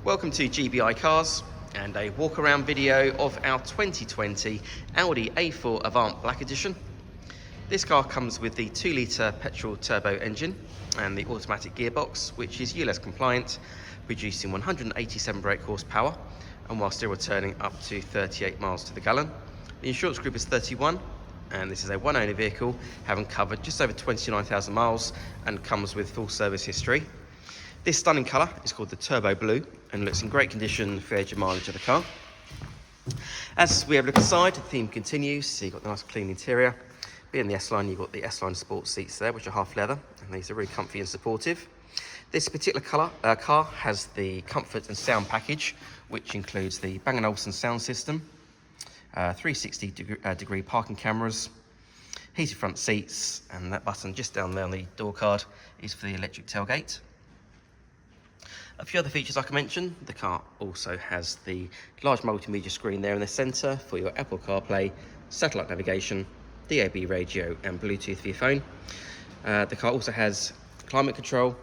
Welcome to GBI Cars and a walk around video of our 2020 Audi A4 Avant Black Edition. This car comes with the 2-litre petrol turbo engine and the automatic gearbox, which is ULEZ compliant, producing 187 brake horsepower and while still returning up to 38 miles to the gallon. The insurance group is 31 and this is a one-owner vehicle, having covered just over 29,000 miles and comes with full service history. This stunning colour is called the Turbo Blue and looks in great condition for the age of mileage of the car. As we have a look inside, the theme continues. So you've got the nice clean interior. Being the S-Line, you've got the S-Line Sport seats there, which are half leather, and these are really comfy and supportive. This particular car has the comfort and sound package, which includes the Bang & Olufsen sound system, 360-degree parking cameras, heated front seats, and that button just down there on the door card is for the electric tailgate. A few other features like I mentioned, the car also has the large multimedia screen there in the centre for your Apple CarPlay, satellite navigation, DAB radio and Bluetooth for your phone. The car also has climate control,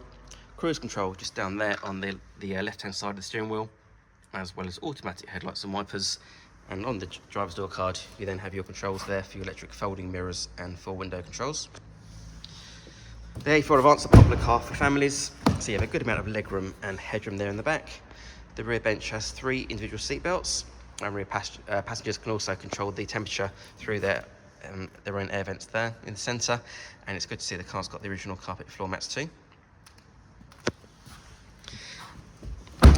cruise control just down there on the left hand side of the steering wheel, as well as automatic headlights and wipers. And on the driver's door card you then have your controls there for your electric folding mirrors and for window controls. The A4 Avant's a popular car for families, so you have a good amount of legroom and headroom there in the back. The rear bench has 3 individual seat belts, and rear passengers can also control the temperature through their own air vents there in the centre, and it's good to see the car's got the original carpet floor mats too.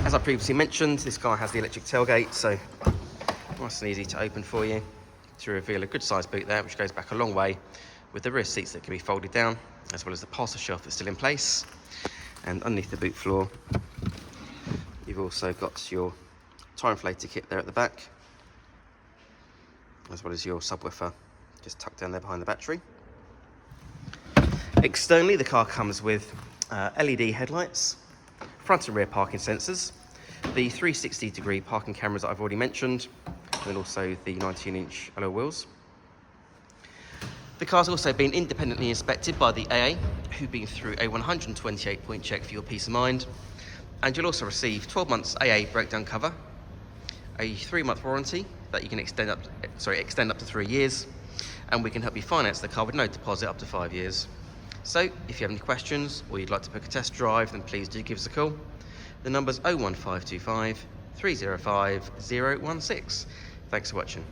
As I previously mentioned, this car has the electric tailgate, so nice and easy to open for you to reveal a good sized boot there, which goes back a long way, with the rear seats that can be folded down, as well as the parcel shelf that's still in place. And underneath the boot floor, you've also got your tire inflator kit there at the back, as well as your subwoofer just tucked down there behind the battery. Externally, the car comes with LED headlights, front and rear parking sensors, the 360-degree parking cameras that I've already mentioned, and then also the 19-inch alloy wheels. The car's also been independently inspected by the AA, who've been through a 128-point check for your peace of mind. And you'll also receive 12 months AA breakdown cover, a 3-month warranty that you can extend up to 3 years, and we can help you finance the car with no deposit up to 5 years. So if you have any questions or you'd like to book a test drive, then please do give us a call. The number's 01525 305 016. Thanks for watching.